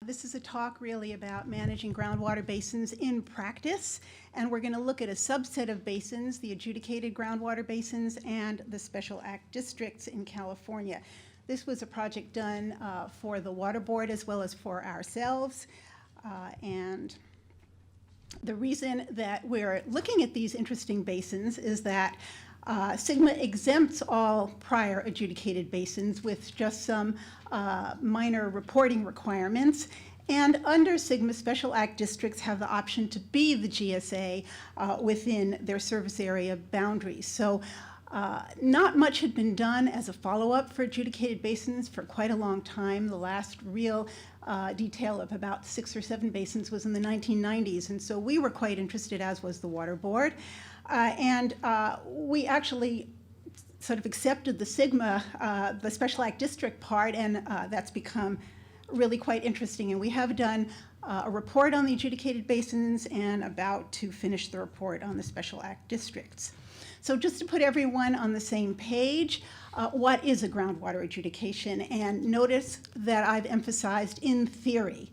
This is a talk really about managing groundwater basins in practice, and we're going to look at a subset of basins, the adjudicated groundwater basins and the Special Act districts in California. This was a project done for the Water Board as well as for ourselves, and the reason that we're looking at these interesting basins is that SGMA exempts all prior adjudicated basins with just some minor reporting requirements. And under SGMA, Special Act districts have the option to be the GSA within their service area boundaries. So not much had been done as a follow-up for adjudicated basins for quite a long time. The last real detail of about 6 or 7 basins was in the 1990s. And so we were quite interested, as was the Water Board. We actually sort of accepted the SGMA, the Special Act District part, and that's become really quite interesting. And we have done a report on the adjudicated basins and about to finish the report on the Special Act districts. So just to put everyone on the same page, what is a groundwater adjudication? And notice that I've emphasized in theory.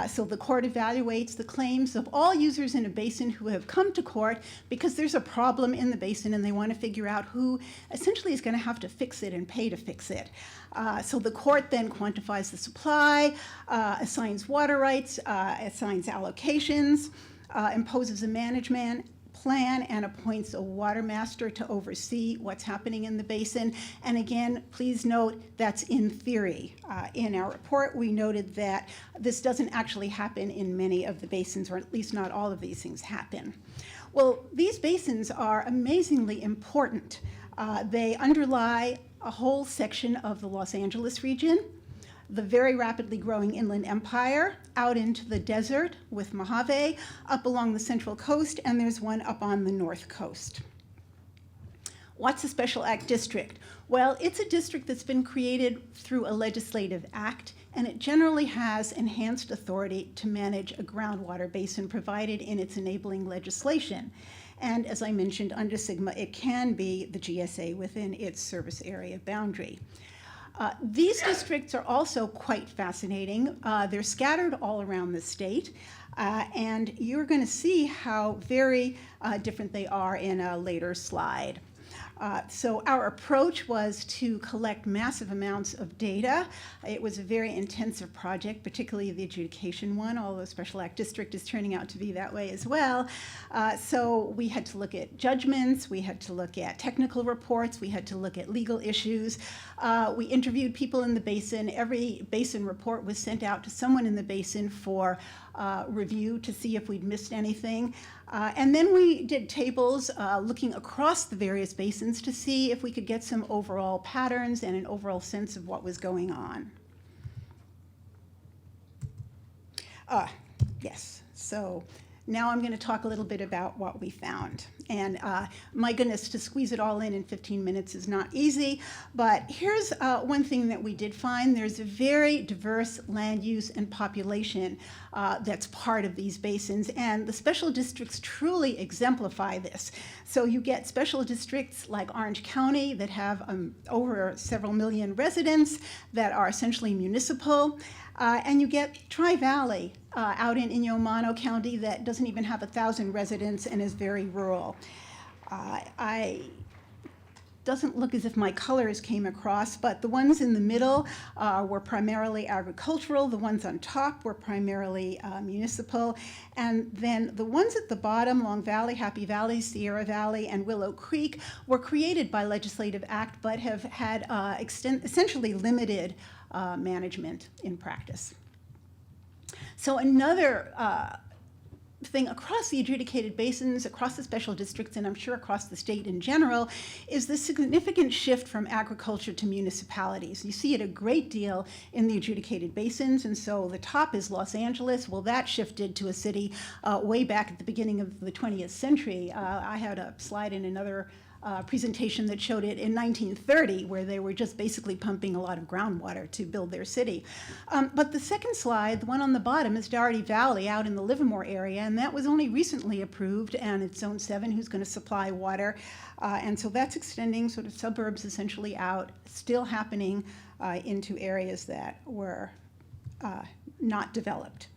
So the court evaluates the claims of all users in a basin who have come to court because there's a problem in the basin and they want to figure out who essentially is going to have to fix it and pay to fix it. So the court then quantifies the supply, assigns water rights, assigns allocations, imposes a management plan, and appoints a water master to oversee what's happening in the basin. And again, please note that's in theory. In our report, we noted that this doesn't actually happen in many of the basins, or at least not all of these things happen. Well, these basins are amazingly important. They underlie a whole section of the Los Angeles region, the very rapidly growing Inland Empire, out into the desert with Mojave, up along the Central Coast, and there's one up on the North Coast. What's a Special Act district? Well, it's a district that's been created through a legislative act, and it generally has enhanced authority to manage a groundwater basin provided in its enabling legislation. And as I mentioned, under SGMA, it can be the GSA within its service area boundary. These districts are also quite fascinating. They're scattered all around the state, and you're going to see how very different they are in a later slide. So our approach was to collect massive amounts of data. It was a very intensive project, particularly the adjudication one, although Special Act District is turning out to be that way as well. So we had to look at judgments, we had to look at technical reports, we had to look at legal issues. We interviewed people in the basin. Every basin report was sent out to someone in the basin for review to see if we'd missed anything. And then we did tables looking across the various basins to see if we could get some overall patterns and an overall sense of what was going on. Yes, so now I'm going to talk a little bit about what we found. And my goodness, to squeeze it all in 15 minutes is not easy, but here's one thing that we did find. There's a very diverse land use and population that's part of these basins, and the special districts truly exemplify this. So you get special districts like Orange County that have over several million residents that are essentially municipal, and you get Tri-Valley out in Inyo County that doesn't even have 1,000 residents and is very rural. Doesn't look as if my colors came across, but the ones in the middle were primarily agricultural, the ones on top were primarily municipal, and then the ones at the bottom, Long Valley, Happy Valley, Sierra Valley, and Willow Creek, were created by legislative act but have had essentially limited management in practice. So another thing across the adjudicated basins, across the special districts, and I'm sure across the state in general, is the significant shift from agriculture to municipalities. You see it a great deal in the adjudicated basins, and so the top is Los Angeles. Well, that shifted to a city way back at the beginning of the 20th century. I had a slide in another presentation that showed it in 1930, where they were just basically pumping a lot of groundwater to build their city. But the second slide, the one on the bottom, is Doherty Valley out in the Livermore area, and that was only recently approved, and it's Zone 7 who's going to supply water. And so that's extending sort of suburbs essentially out, still happening into areas that were not developed.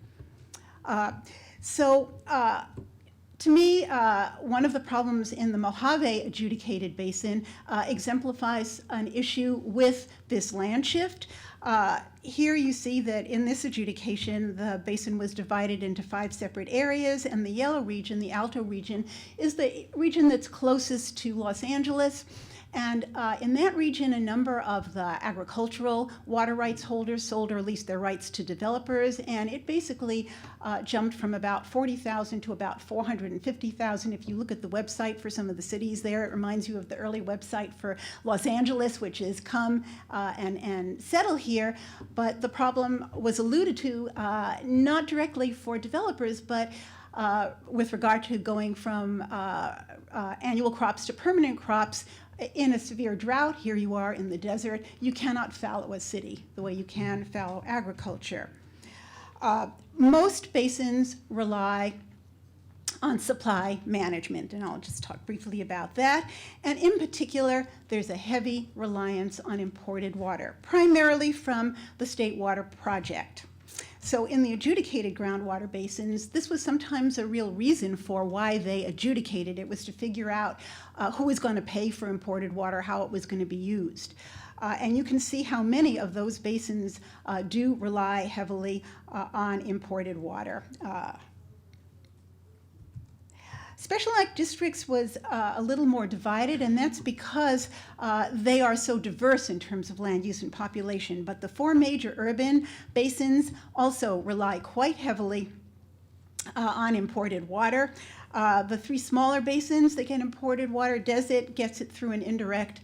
To me, one of the problems in the Mojave adjudicated basin exemplifies an issue with this land shift. Here you see that in this adjudication, the basin was divided into 5 separate areas, and the yellow region, the Alto region, is the region that's closest to Los Angeles. And in that region, a number of the agricultural water rights holders sold or released their rights to developers, and it basically jumped from about 40,000 to about 450,000. If you look at the website for some of the cities there, it reminds you of the early website for Los Angeles, which is come and settle here. But the problem was alluded to not directly for developers, but with regard to going from annual crops to permanent crops. In a severe drought, here you are in the desert, you cannot fallow a city the way you can fallow agriculture. Most basins rely on supply management, and I'll just talk briefly about that. And in particular, there's a heavy reliance on imported water, primarily from the State Water Project. So in the adjudicated groundwater basins, this was sometimes a real reason for why they adjudicated. It was to figure out who was going to pay for imported water, how it was going to be used. And you can see how many of those basins do rely heavily on imported water. Special Act districts was a little more divided, and that's because they are so diverse in terms of land use and population. But the 4 major urban basins also rely quite heavily on imported water. The 3 smaller basins that get imported water, Desert gets it through an indirect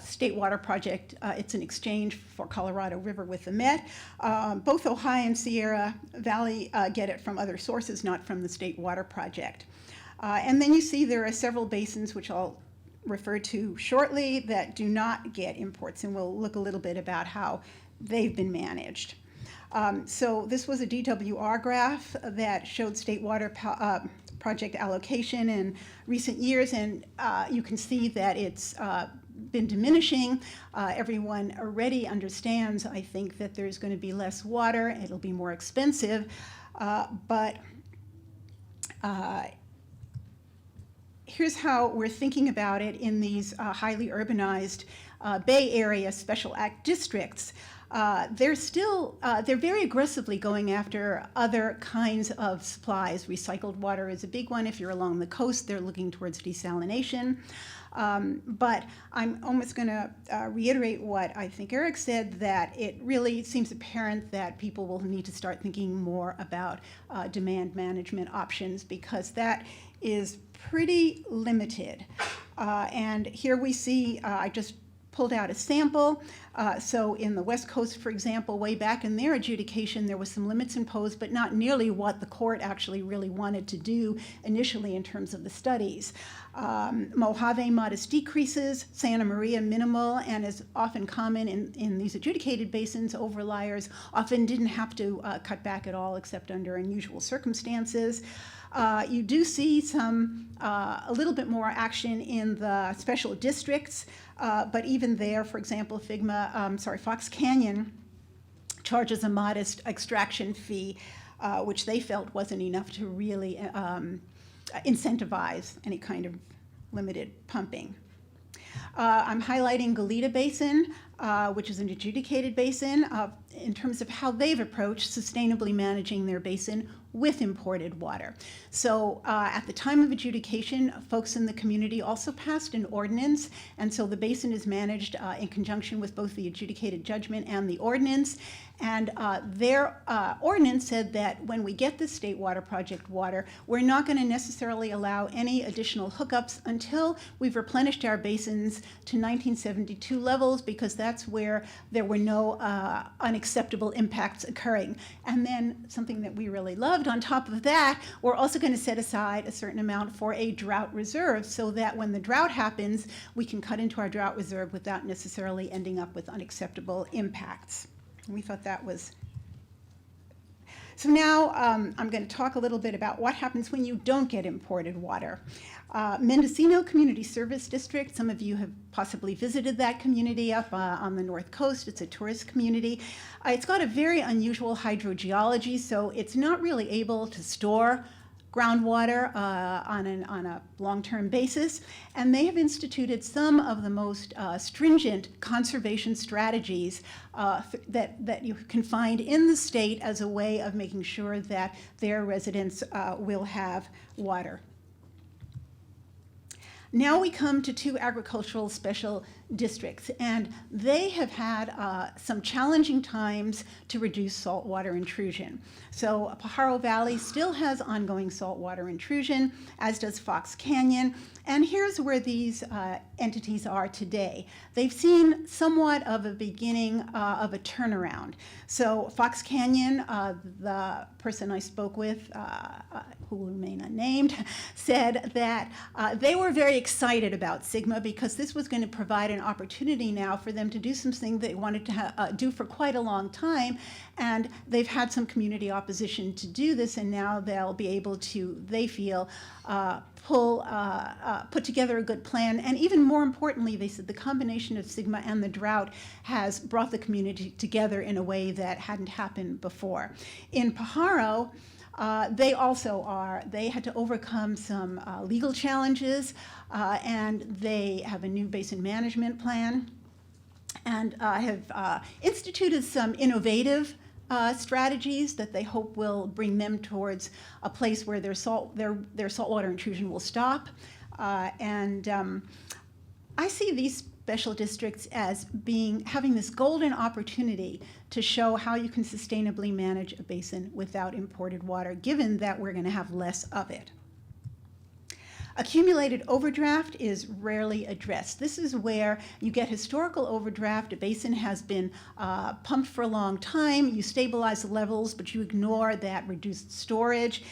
State Water Project. It's an exchange for Colorado River with the Met. Both Ojai and Sierra Valley get it from other sources, not from the State Water Project. And then you see there are several basins, which I'll refer to shortly, that do not get imports, and we'll look a little bit about how they've been managed. So this was a DWR graph that showed State Water Project allocation in recent years, and you can see that it's been diminishing. Everyone already understands, I think, that there's going to be less water, it'll be more expensive, but here's how we're thinking about it in these highly urbanized Bay Area Special Act districts. They're very aggressively going after other kinds of supplies. Recycled water is a big one. If you're along the coast, they're looking towards desalination. But I'm almost going to reiterate what I think Eric said, that it really seems apparent that people will need to start thinking more about demand management options, because that is pretty limited. And here we see, I just pulled out a sample. So in the West Coast, for example, way back in their adjudication, there was some limits imposed, but not nearly what the court actually really wanted to do initially in terms of the studies. Mojave, modest decreases, Santa Maria, minimal, and as often common in these adjudicated basins, overliers often didn't have to cut back at all except under unusual circumstances. You do see a little bit more action in the special districts, but even there, for example, Fox Canyon charges a modest extraction fee, which they felt wasn't enough to really incentivize any kind of limited pumping. I'm highlighting Goleta Basin, which is an adjudicated basin, in terms of how they've approached sustainably managing their basin with imported water. So at the time of adjudication, folks in the community also passed an ordinance, and so the basin is managed in conjunction with both the adjudicated judgment and the ordinance. And their ordinance said that when we get the State Water Project water, we're not going to necessarily allow any additional hookups until we've replenished our basins to 1972 levels, because that's where there were no unacceptable impacts occurring. And then something that we really loved on top of that, we're also going to set aside a certain amount for a drought reserve, so that when the drought happens, we can cut into our drought reserve without necessarily ending up with unacceptable impacts. We thought that was... So now I'm going to talk a little bit about what happens when you don't get imported water. Mendocino Community Service District, some of you have possibly visited that community up on the north coast. It's a tourist community. It's got a very unusual hydrogeology, so it's not really able to store groundwater on a long-term basis, and they have instituted some of the most stringent conservation strategies that you can find in the state as a way of making sure that their residents will have water. Now we come to two agricultural special districts, and they have had some challenging times to reduce saltwater intrusion. So Pajaro Valley still has ongoing saltwater intrusion, as does Fox Canyon, and here's where these entities are today. They've seen somewhat of a beginning of a turnaround. So Fox Canyon, the person I spoke with, who will remain unnamed, said that they were very excited about SGMA because this was going to provide an opportunity now for them to do something they wanted to do for quite a long time, and they've had some community opposition to do this, and now they'll be able to, they feel, put together a good plan. And even more importantly, they said the combination of SGMA and the drought has brought the community together in a way that hadn't happened before. In Pajaro, they had to overcome some legal challenges, and they have a new basin management plan and have instituted some innovative strategies that they hope will bring them towards a place where their saltwater intrusion will stop. I see these special districts as having this golden opportunity to show how you can sustainably manage a basin without imported water, given that we're going to have less of it. Accumulated overdraft is rarely addressed. This is where you get historical overdraft. A basin has been pumped for a long time. You stabilize the levels, but you ignore that reduced storage.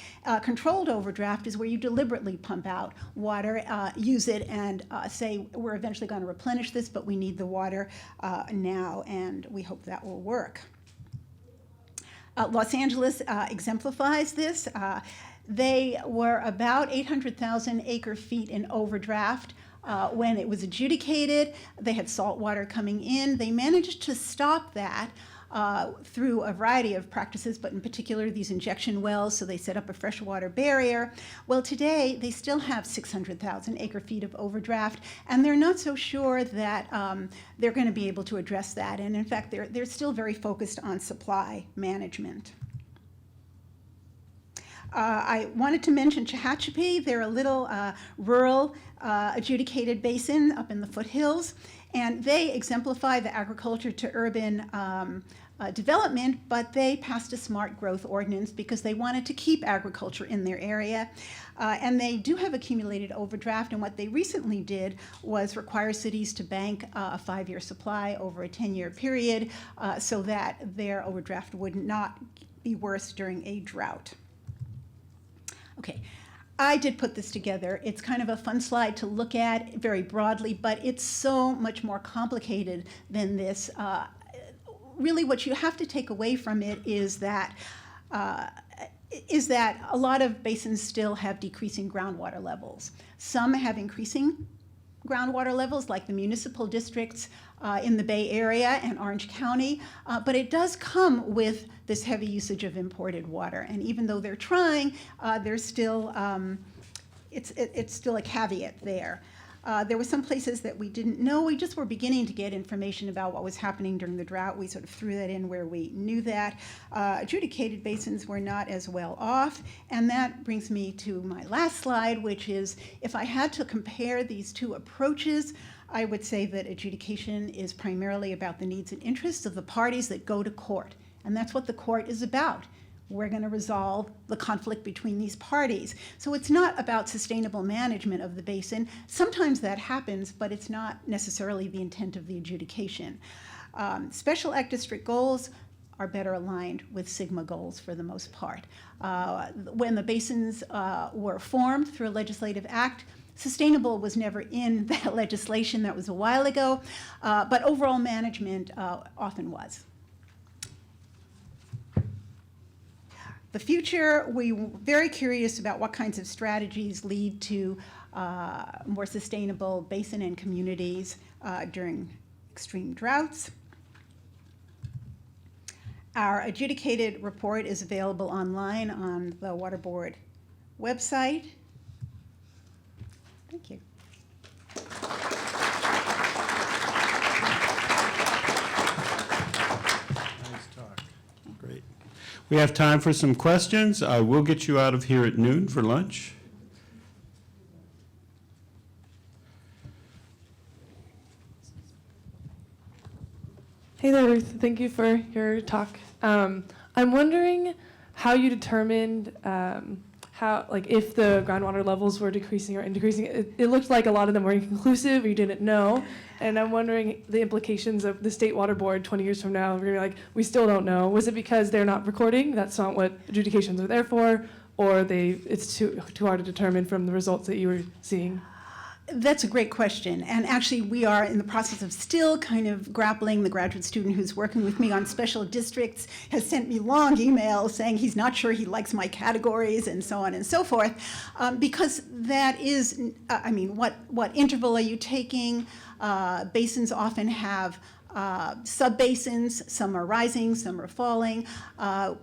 Controlled overdraft is where you deliberately pump out water, use it, and say, we're eventually going to replenish this, but we need the water now, and we hope that will work. Los Angeles exemplifies this. They were about 800,000 acre-feet in overdraft when it was adjudicated. They had salt water coming in. They managed to stop that through a variety of practices, but in particular these injection wells, so they set up a freshwater barrier. Well, today they still have 600,000 acre-feet of overdraft, and they're not so sure that they're going to be able to address that. And in fact, they're still very focused on supply management. I wanted to mention Tehachapi. They're a little rural adjudicated basin up in the foothills, and they exemplify the agriculture to urban development, but they passed a smart growth ordinance because they wanted to keep agriculture in their area. And they do have accumulated overdraft, and what they recently did was require cities to bank a 5-year supply over a 10-year period so that their overdraft would not be worse during a drought. Okay, I did put this together. It's kind of a fun slide to look at very broadly, but it's so much more complicated than this. Really, what you have to take away from it is that a lot of basins still have decreasing groundwater levels. Some have increasing groundwater levels, like the municipal districts in the Bay Area and Orange County, but it does come with this heavy usage of imported water. And even though they're trying, there's still, it's still a caveat there. There were some places that we didn't know. We just were beginning to get information about what was happening during the drought. We sort of threw that in where we knew that. Adjudicated basins were not as well off. And that brings me to my last slide, which is if I had to compare these two approaches, I would say that adjudication is primarily about the needs and interests of the parties that go to court. And that's what the court is about. We're going to resolve the conflict between these parties. So it's not about sustainable management of the basin. Sometimes that happens, but it's not necessarily the intent of the adjudication. Special Act district goals are better aligned with SGMA goals for the most part. When the basins were formed through a legislative act, sustainable was never in that legislation. That was a while ago, but overall management often was. the future, we're very curious about what kinds of strategies lead to more sustainable basin and communities during extreme droughts. Our adjudicated report is available online on the Water Board website. Thank you. Nice talk. Great. We have time for some questions. I will get you out of here at noon for lunch. Hey there, Ruth. Thank you for your talk. I'm wondering how you determined if the groundwater levels were decreasing or increasing. It looked like a lot of them were inconclusive, or you didn't know. And I'm wondering the implications of the State Water Board 20 years from now. We're like, we still don't know. Was it because they're not recording? That's not what adjudications are there for, or it's too hard to determine from the results that you were seeing? That's a great question. And actually, we are in the process of still kind of grappling. The graduate student who's working with me on special districts has sent me long emails saying he's not sure he likes my categories and so on and so forth, because that is, what interval are you taking? Basins often have sub-basins. Some are rising, some are falling.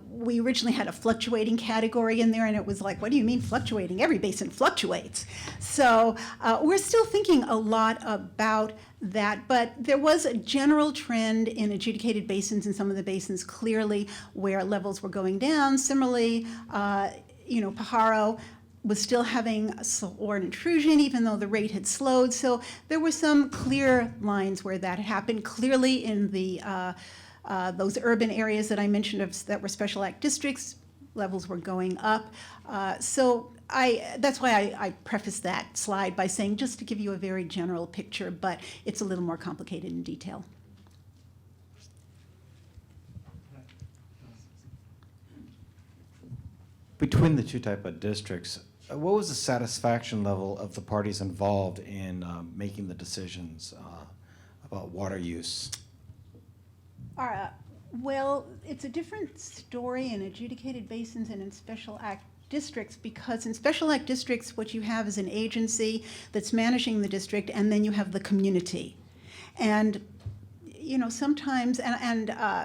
We originally had a fluctuating category in there, and it was like, what do you mean fluctuating? Every basin fluctuates. So we're still thinking a lot about that, but there was a general trend in adjudicated basins, and some of the basins clearly where levels were going down. Similarly, Pajaro was still having a saltwater intrusion, even though the rate had slowed. So there were some clear lines where that happened. Clearly in the those urban areas that I mentioned that were special act districts, levels were going up. So that's why I prefaced that slide by saying, just to give you a very general picture, but it's a little more complicated in detail. Between the two type of districts, what was the satisfaction level of the parties involved in making the decisions about water use? Well, it's a different story in adjudicated basins and in special act districts, because in special act districts, what you have is an agency that's managing the district, and then you have the community. And sometimes,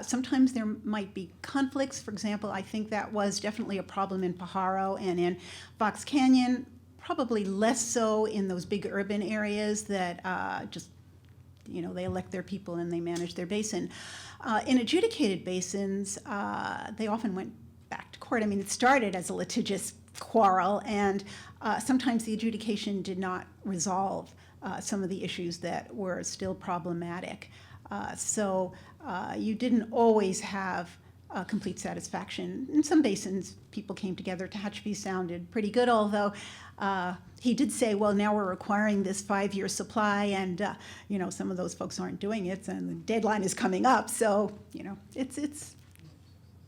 sometimes there might be conflicts. For example, I think that was definitely a problem in Pajaro and in Fox Canyon, probably less so in those big urban areas that they elect their people and they manage their basin. In adjudicated basins, they often went back to court. I mean, it started as a litigious quarrel, and sometimes the adjudication did not resolve some of the issues that were still problematic. So you didn't always have complete satisfaction. In some basins, people came together. Tehachapi sounded pretty good, although he did say, well, now we're requiring this 5-year supply, and some of those folks aren't doing it, and the deadline is coming up. So it's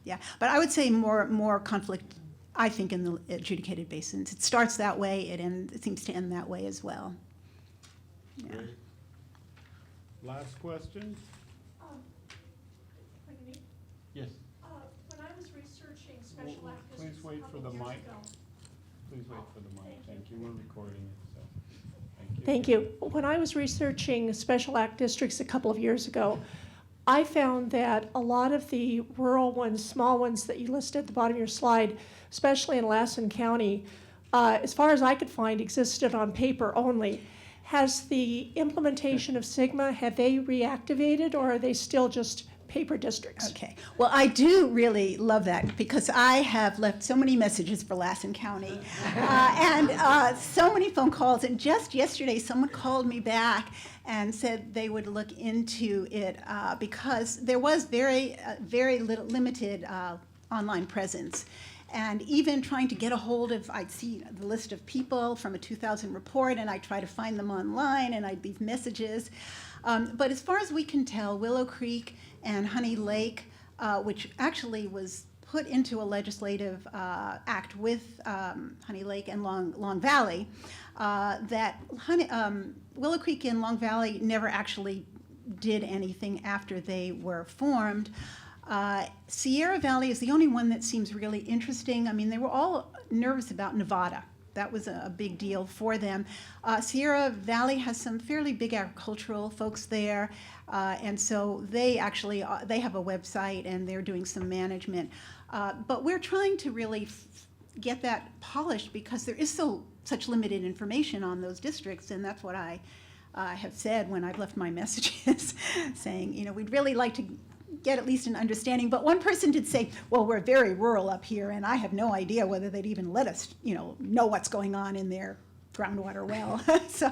yeah. But I would say more conflict, I think, in the adjudicated basins. It starts that way. It seems to end that way as well. Yeah. Great. Last question? Yes. When I was researching special act districts Please wait for the mic. Please wait for the mic. Thank you. We're recording it, so thank you. Thank you. When I was researching special act districts a couple of years ago, I found that a lot of the rural ones, small ones that you listed at the bottom of your slide, especially in Lassen County, as far as I could find, existed on paper only. Has the implementation of SGMA, have they reactivated, or are they still just paper districts? Okay. Well, I do really love that, because I have left so many messages for Lassen County and so many phone calls. And just yesterday, someone called me back and said they would look into it because there was very limited online presence. And even trying to get a hold of, I'd see the list of people from a 2000 report, and I'd try to find them online, and I'd leave messages. But as far as we can tell, Willow Creek and Honey Lake, which actually was put into a legislative act with Honey Lake and Long Valley, that Willow Creek and Long Valley never actually did anything after they were formed. Sierra Valley is the only one that seems really interesting. I mean, they were all nervous about Nevada. That was a big deal for them. Sierra Valley has some fairly big agricultural folks there, and so they actually they have a website and they're doing some management. But we're trying to really get that polished because there is such limited information on those districts, and that's what I have said when I've left my messages, saying, you know, we'd really like to get at least an understanding. But one person did say, well, we're very rural up here, and I have no idea whether they'd even let us, you know what's going on in their groundwater well. So